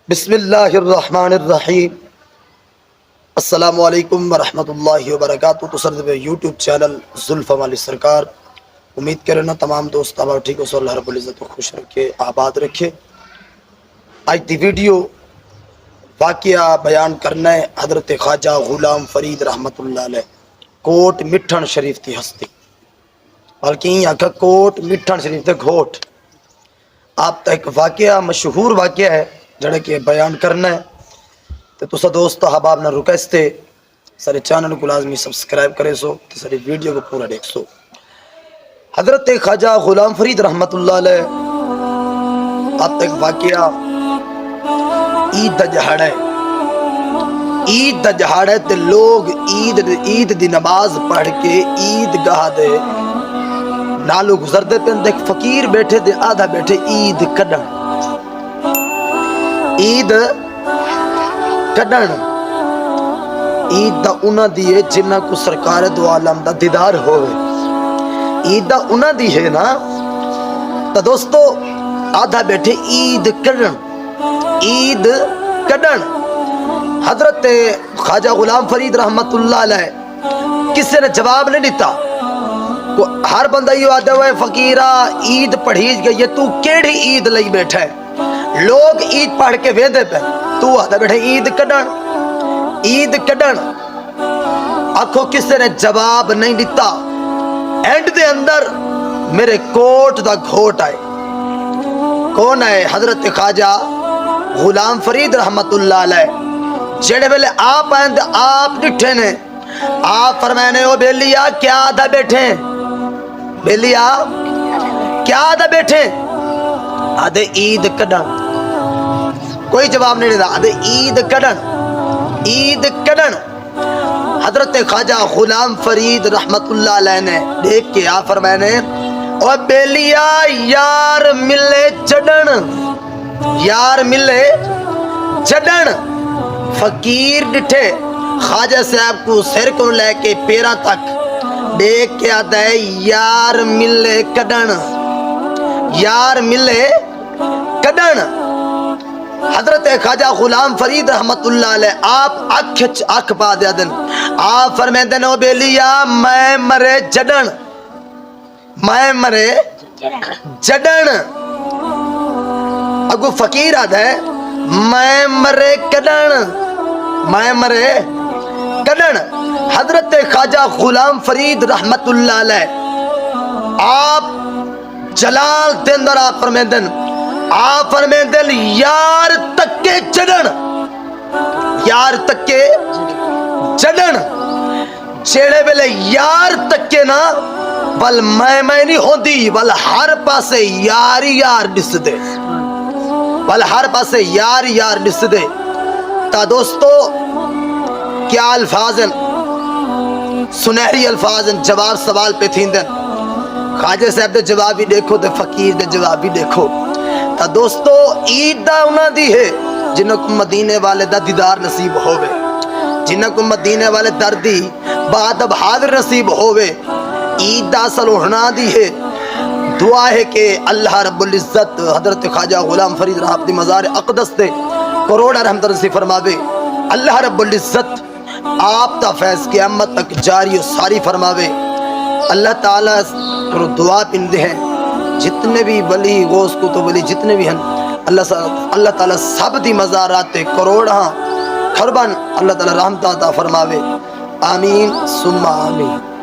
بسم اللہ الرحمن الرحیم۔ السلام علیکم ورحمۃ اللہ وبرکاتہ۔ تو سر یوٹیوب چینل زلفم علی سرکار، امید کرنا تمام دوست آبا ٹھیک ہو سو اللہ رب العزت کو خوش رکھے، آباد رکھے۔ آج دی ویڈیو واقعہ بیان کرنا ہے حضرت خواجہ غلام فرید رحمت اللہ علیہ کوٹ مٹھن شریف کی ہستی، بلکہ یہاں کا کوٹ مٹھن شریف تے گھوٹ آپ تا ایک واقعہ مشہور واقعہ ہے جڑے کہ بیان کرنا ہے۔ تو تسا دوست احباب نہ رکستے سارے چینل کو لازمی سبسکرائب کرے سو تو ساری ویڈیو کو پورا دیکھ سو۔ حضرت خواجہ غلام فرید رحمت اللہ علیہ آپ تا ایک واقعہ عید دا جہاڑ ہے، عید دا جہاڑ ہے تے لوگ عید دی نماز پڑھ کے عید گاہ دے نالو گزردے پہ ایک فقیر بیٹھے دے آدھا بیٹھے عید کڈن، عید کڈن عید دا انہاں دی ہے جنہ کو سرکار دو عالم دا دیدار ہوئے، عید دا انہاں دی ہے نا۔ تو دوستو آدھا بیٹھے عید کڈن، عید کڈن۔ حضرت خواجہ غلام فرید رحمت اللہ علیہ کسی نے جواب نہیں دیتا۔ ہر بندہ یہ آدھا ہوئے فقیرہ عید پڑھیج گئی ہے، تو کیڑی عید لئی بیٹھا ہے؟ لوگ عید پڑھ کے ویندے پہ، تو آدھا بیٹھے عید کڈن، عید کڈن۔ آنکھوں کسی نے جواب نہیں دیتا۔ اینڈ دے اندر میرے کوٹ دا گھوٹ آئے۔ کون ہے؟ حضرت خواجہ غلام فرید رحمت اللہ علیہ۔ جڑے ویلے آپ آئیں دے آپ ڈٹھے نے، آپ فرمائنے او بیلیا کیا آدھا بیٹھے ہیں؟ بیلیا کیا آدھا بیٹھے ہیں؟ آدھے عید کڈن۔ کوئی جواب نہیں دیتا، آدھے عید کڈن، عید کڈن۔ حضرت خواجہ غلام فرید رحمت اللہ علیہ نے دیکھ کے آپ فرمائنے او بیلیا یار ملے چڈن، یار ملے چڈن۔ فقیر ڈٹھے خواجہ صاحب کو سر کو لے کے پیرا تک دیکھ کے آتا ہے یار ملے کڈن، یار ملے کڈن۔ حضرت خواجہ غلام فرید رحمت اللہ علیہ آپ اکھ پا دیا دن، آپ فرمیدن او بیلیا میں مرے جڈن، میں مرے جڈن۔ اگو فقیر آدھا ہے میں مرے کڈن، میں مرے کڈن۔ حضرت خواجہ غلام فرید رحمت اللہ علیہ آپ جلال دندر آپ فرمیدن، آپ فرمیدن یار تکے چڈن، یار تکے چڈن۔ چیڑے ویلے یار تکے نا بل میں نہیں ہوندی، بل ہر پاسے یار یار ڈس دے، بل ہر پاسے یار یار ڈس دے۔ تا دوستو کیا الفاظ ہیں، سنہری الفاظ ہیں، جواب سوال پہ تھیندن۔ خواجہ صاحب دے جواب بھی دیکھو تے فقیر دے جواب بھی دیکھو۔ تا دوستو عید دا انہاں دی ہے جنہوں کو مدینے والے دا دیدار نصیب ہوئے، جنہوں کو مدینے والے دردی بعد اب حاضر نصیب ہوئے۔ عید دا اصل انہاں دی ہے۔ دعا ہے کہ اللہ رب العزت حضرت خواجہ غلام فرید رحمت مزار اقدس دے کروڑا رحمت رسی فرماوے۔ اللہ رب العزت آپ تا فیض قیامت تک جاری و ساری فرماوے۔ اللہ تعالیٰ کو دعا پندے ہیں جتنے بھی ولی غوث کتب ولی جتنے بھی ہیں، اللہ تعالیٰ سب دی مزارات کروڑا خربان اللہ تعالیٰ رحمت عطا فرماوے۔ آمین ثم آمین۔